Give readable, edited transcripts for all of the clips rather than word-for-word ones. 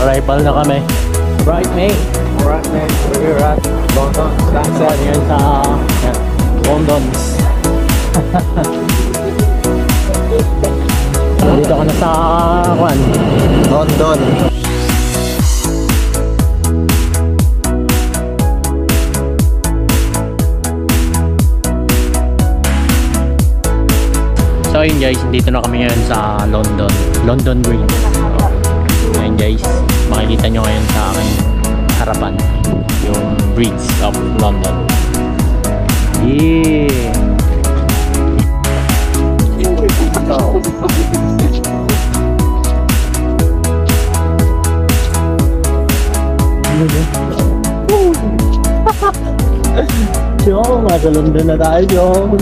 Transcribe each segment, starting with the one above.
Arrival na kami. Right, mate. Alright, man. We're at London. Sunset yun sa London. Dito ka na sa London. So yun guys, dito na kami ngayon sa London Bridge. Ngayon guys, makikita nyo ngayon sa aking harapan yung Bridge of London. Yeah! Chong, nasa London na tayo, Chong.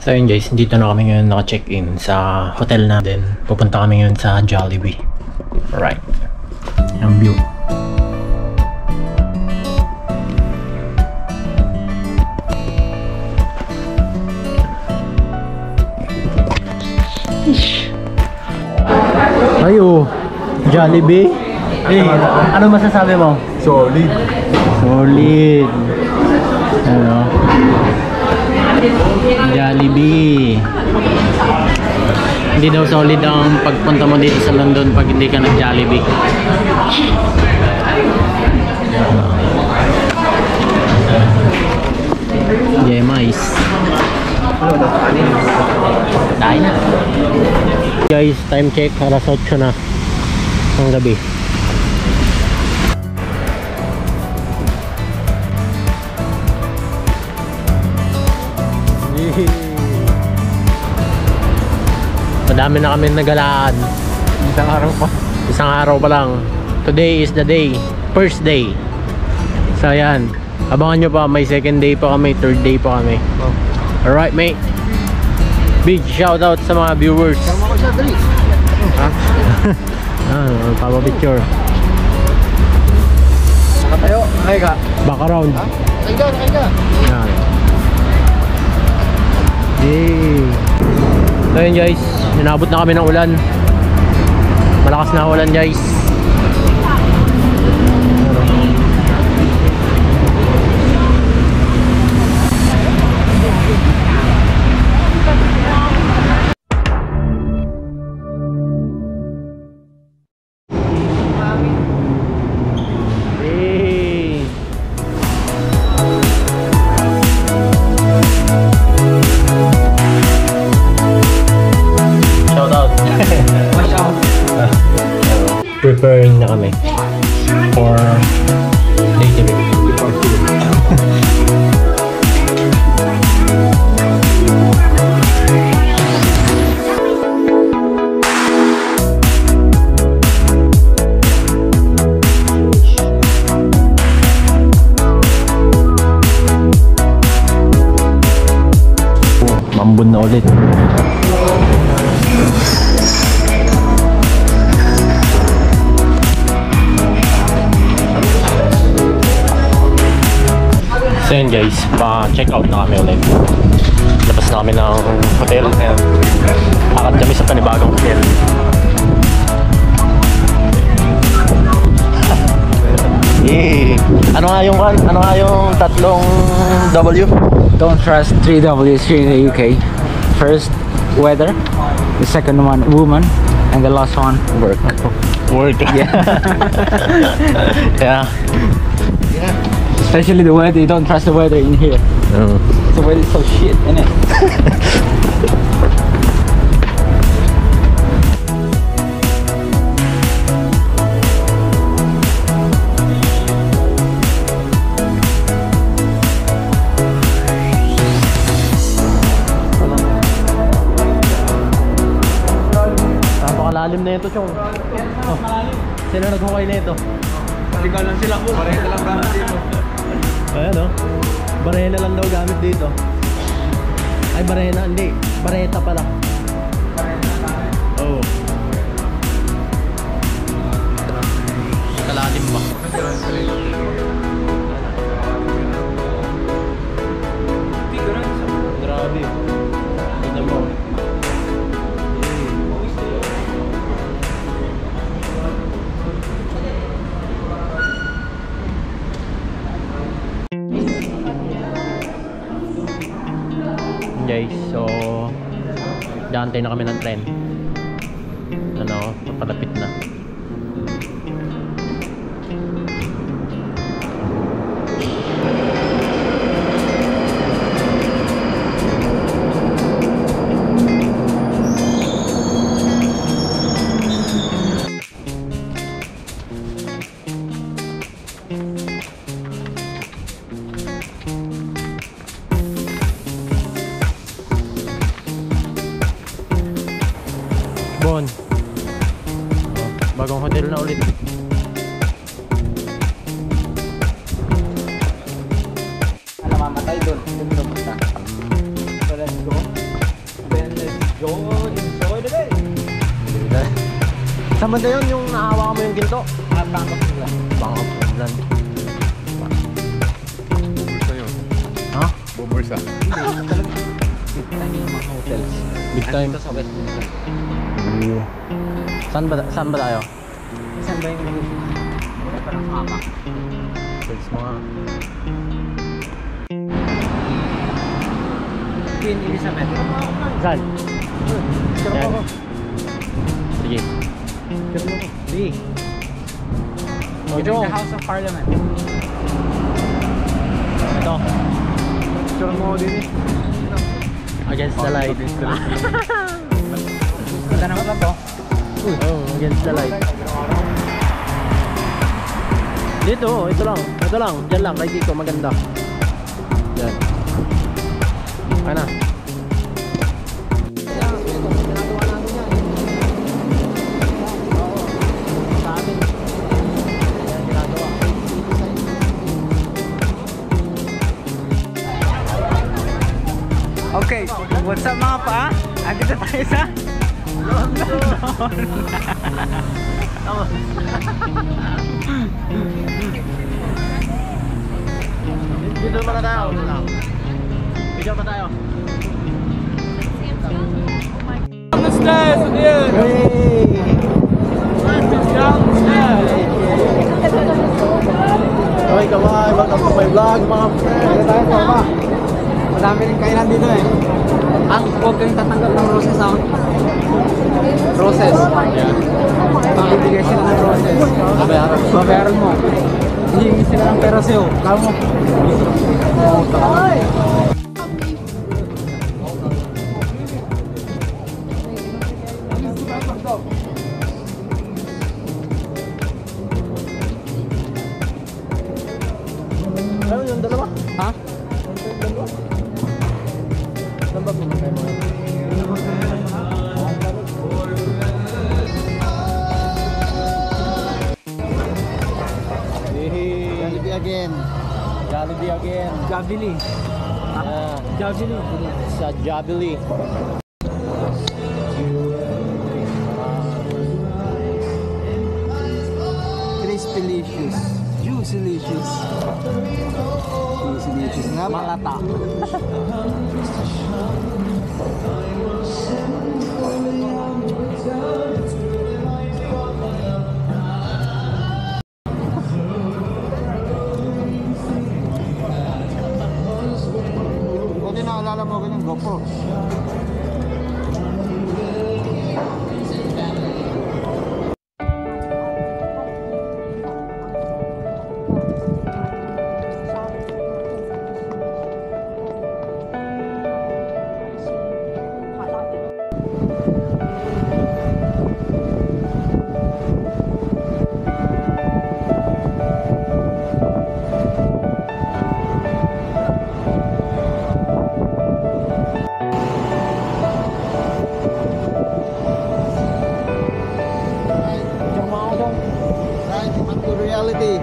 So yun guys, dito na kami ngayon naka-check-in sa hotel natin. Pupunta kami ngayon sa Jollibee. Alright. Yung view. Ayo, Jollibee. Eh, ano masasabi mo? Solid. Solid. Ano? Jollibee. Hindi daw solid ang pagpunta mo dito sa London pag hindi ka nag-Jollibee. Yemais. Dahil na. Guys, time check. Alas 8 na ng gabi. Madami na kami nagalaan. Isang araw pa. Isang araw pa lang. Today is the day. First day. So ayan, abangan nyo pa. May second day pa kami, third day pa kami. Alright mate. Big shoutout sa mga viewers. Sama ko siya, dali. Ha? Papapicture. Nakatayo. Ay ka. Back around. Ay ka. Yan. Yay. So yun guys, inabot na kami ng ulan. Malakas na ulan guys. Preparing na kami for day trip. Mambun na ulit. So yun guys, pa-check out na kami ulit. Labas na kami ng hotel. Akad kami sa panibagong hotel. Yeah. Ano nga yung tatlong W? Don't trust 3 W's here in the UK. First, weather. The second one, woman. And the last one, work. Work. Yeah. Yeah. Especially the weather. You don't trust the weather in here. No. The weather is so shit, isn't it? Napakalalim na ito, Chong. Oh. Sino naghukay na ito? Maligaw lang sila po. Bareta lang gamit dito. Ayan o. Barena lang daw gamit dito. Ay, barena. Hindi. Bareta pala. Oo. Kalalim ba? guys. So daantay na kami ng tren. Ano, papalapit na. Bon. Bagong hotel na ulit. Namamatay doon. So let's go. Then let's go enjoy the day. Saan banda yun yung nahawa mo yung ginto? Bank of England. Bank of England. Bumbursa yun. Ha? Bumbursa. Big time yung mga hotels. Big time. Andito sa Westminster. Saan ba tayo? Saan ba yung parang mapa? Search mo nga. Queen Elizabeth. Saan? Tira mo ako. Sige. Tira mo ako. Sige. Ito. The House of Parliament. Ito. Tira mo ako din eh. Against the light. Ganda naman lang to. Oh, against the light. Dito, ito lang. Ito lang. Diyan lang. Kay Kiko, maganda. Diyan. Kaya na. Okay, what's up mga pa? Andito tayo sa London. Dito naman na tayo. Video pa tayo. On the stairs again. Okay, kawai. Welcome to my vlog, mga friends. Tayo sa baba. Madami rin kainan dito eh. Ang huwag kayong tatanggal ng roses ha. Roses. Pag-ibigay sila ng roses. Babayaran mo. Hihingi sila ng pera sa'yo. Kala mo. Ano yung dalawa? Ha? Saan ba pumunta mo? Jollibee again. Jollibee again. Jollibee. Jollibee. Sa Jollibee. Crispylicious. Juicylicious. Juicylicious nga. Malata. Buti naalala mo ko yung GoPro. Right, back to reality.